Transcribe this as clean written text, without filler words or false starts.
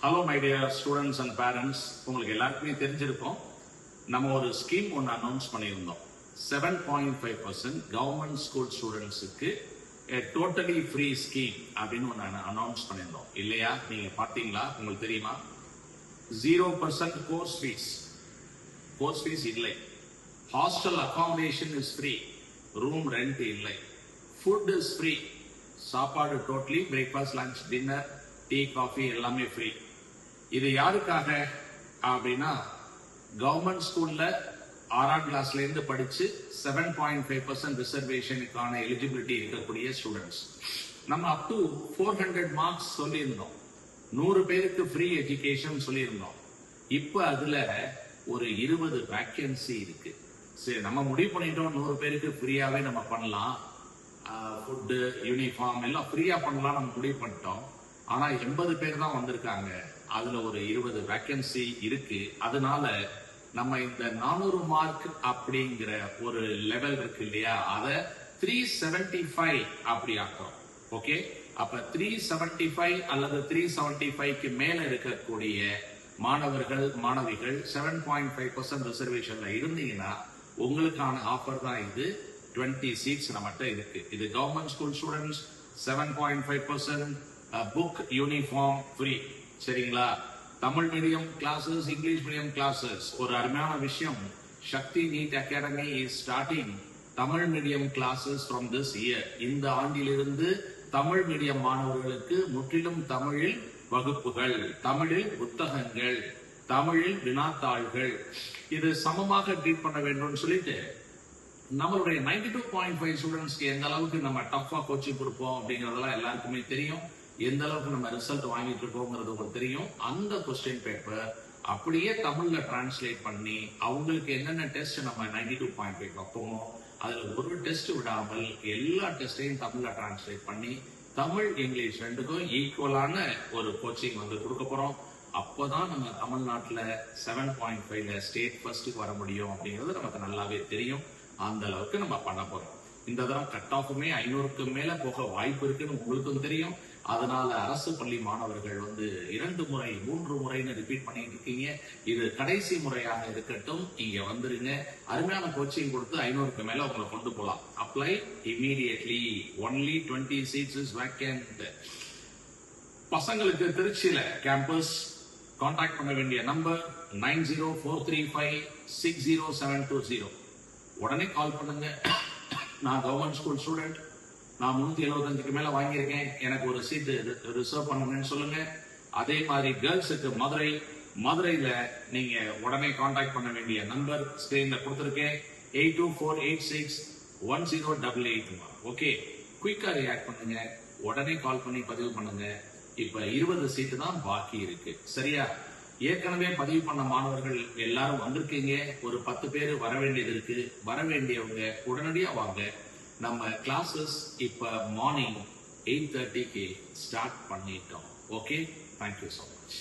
Hello my dear students and parents, உங்களுக்கு எல்லாருக்குமே தெரிஞ்சிருக்கும். நம்ம ஒரு ஸ்கீம் ஒன்று அனௌன்ஸ் பண்ணியிருந்தோம். 7.5% கவர்மெண்ட் ஸ்கூல் ஸ்டூடெண்ட்ஸுக்கு டோட்டலி ஃப்ரீ ஸ்கீம் அப்படின்னு ஒன்று அனௌன்ஸ் பண்ணியிருந்தோம் இல்லையா? நீங்க பார்த்தீங்களா? உங்களுக்கு தெரியுமா? 0% கோர்ஸ் ஃபீஸ் இல்லை. Hostel accommodation is free. Room rent இல்லை. Food is free. சாப்பாடு totally breakfast, lunch, dinner, tea, coffee எல்லாமே ஃப்ரீ. இது யாருக்காக அப்படின்னா, கவர்மெண்ட் ஸ்கூல்ல 6ஆம் கிளாஸ்ல இருந்து படிச்சு 7.5% ரிசர்வேஷனுக்கான எலிஜிபிலிட்டி இருக்கக்கூடிய ஸ்டூடெண்ட்ஸ். நம்ம அப் டு 400 மார்க்ஸ் சொல்லியிருந்தோம். 100 பேருக்கு ஃப்ரீ எஜுகேஷன் சொல்லியிருந்தோம். இப்ப அதுல ஒரு 20 வேக்கன்சி இருக்கு. சரி, நம்ம முடிவு பண்ணிட்டோம் 100 பேருக்கு ஃப்ரீயாவே நம்ம பண்ணலாம், ஃபுட்டு, யூனிஃபார்ம் எல்லாம் ஃப்ரீயா பண்ணலாம் நம்ம முடிவு பண்ணிட்டோம். ஆனா 80 பேர் தான் வந்திருக்காங்க. அதுல ஒரு 20 வேக்கன்சி இருக்கு. அதனால நம்ம இந்த 400 மார்க் அப்படிங்கிற ஒரு லெவல் இருக்கு இல்லையா, அதை 375 அப்படி ஆக்குறோம். ஓகே, அப்ப 375 அல்லது 375க்கு மேல இருக்கக்கூடிய மாணவர்கள், மாணவிகள் 7.5% ரிசர்வேஷன்ல இருந்தீங்கன்னா உங்களுக்கான ஆஃபர் தான் இது. 20 சீட்ஸ் நம்மகிட்ட இருக்கு. இது government school students 7.5% book, uniform free. சரிங்களா? Tamil medium classes, English medium classes. ஒரு அருமையான விஷயம், Sakthi NEET academy is starting Tamil medium classes from this year. இந்த ஆண்டிலிருந்து தமிழ் மீடியம் மாணவர்களுக்கு முற்றிலும் தமிழில் வகுப்புகள், தமிழில் புத்தகங்கள், தமிழில் வினாத்தாள்கள், இது சமமாக ட்ரீட் பண்ண வேண்டும் சொல்லிட்டு நம்மளுடைய 92.5 ஸ்டூடெண்ட்ஸ்க்கு எந்த அளவுக்கு நம்ம டஃபா கோச்சிங் கொடுப்போம் அப்படிங்கறதெல்லாம் எல்லாருக்குமே தெரியும். எந்த அளவுக்கு நம்ம ரிசல்ட் வாங்கிட்டு இருக்கோங்கிறது உங்களுக்கு தெரியும். அந்த கொஸ்டின் பேப்பர் அப்படியே தமிழ்ல டிரான்ஸ்லேட் பண்ணி அவங்களுக்கு என்னென்ன டெஸ்ட் நம்ம 92.5 வைப்போமோ அதுல ஒரு டெஸ்ட் விடாமல் எல்லா டெஸ்டையும் தமிழ்ல டிரான்ஸ்லேட் பண்ணி தமிழ், இங்கிலீஷ் ரெண்டுக்கும் ஈக்குவலான ஒரு கோச்சிங் வந்து கொடுக்க போறோம். அப்பதான் நம்ம தமிழ்நாட்டுல 7.5ல ஸ்டேட் ஃபர்ஸ்டுக்கு வர முடியும் அப்படிங்கிறது நமக்கு நல்லாவே தெரியும். அந்த அளவுக்கு நம்ம பண்ண போறோம். இந்த தரம் கட் ஆஃபுமே 500க்கு மேல போக வாய்ப்பு இருக்குன்னு உங்களுக்கும் தெரியும். அதனால அரசு பள்ளி மாணவர்கள் வந்து 2 முறை 3 முறைன்னு ரிப்பீட் பண்ணிட்டு இருக்கீங்க. இது கடைசி முறையாக இருக்கட்டும். இங்க வந்துருங்க. அருமையான கோச்சிங் கொடுத்து 500க்கு மேல உங்களை கொண்டு போலாம். Apply immediately. Only 20 seats is vacant. பசங்களுக்கு திருச்சியில கேம்பஸ் கான்டாக்ட் பண்ண வேண்டிய நம்பர் 9043560720. உடனே கால் பண்ணுங்க. நான் கவர்மெண்ட் ஸ்கூல் ஸ்டூடெண்ட், நான் 375க்கு மேல வாங்கியிருக்கேன், எனக்கு ஒரு சீட்டு ரிசர்வ் பண்ணுங்கன்னு சொல்லுங்க. அதே மாதிரி கேர்ள்ஸுக்கு மதுரையில நீங்க உடனே கான்டாக்ட் பண்ண வேண்டிய நம்பர் ஸ்கிரீன்ல கொடுத்திருக்கேன். 8248610888. ஓகே, குயிக்கா ரியாக்ட் பண்ணுங்க. உடனே கால் பண்ணி பதிவு பண்ணுங்க. இப்ப 20 சீட்டு தான் பாக்கி இருக்கு. சரியா? ஏற்கனவே பதிவு பண்ண மாணவர்கள் எல்லாரும் வந்திருக்கீங்க. ஒரு 10 பேர் வர வேண்டியது இருக்கு. வர வேண்டியவங்க உடனடியா வாங்க. நம்ம கிளாஸஸ் இப்ப மார்னிங் 8:30க்கு ஸ்டார்ட் பண்ணிட்டோம். Okay, thank you so much.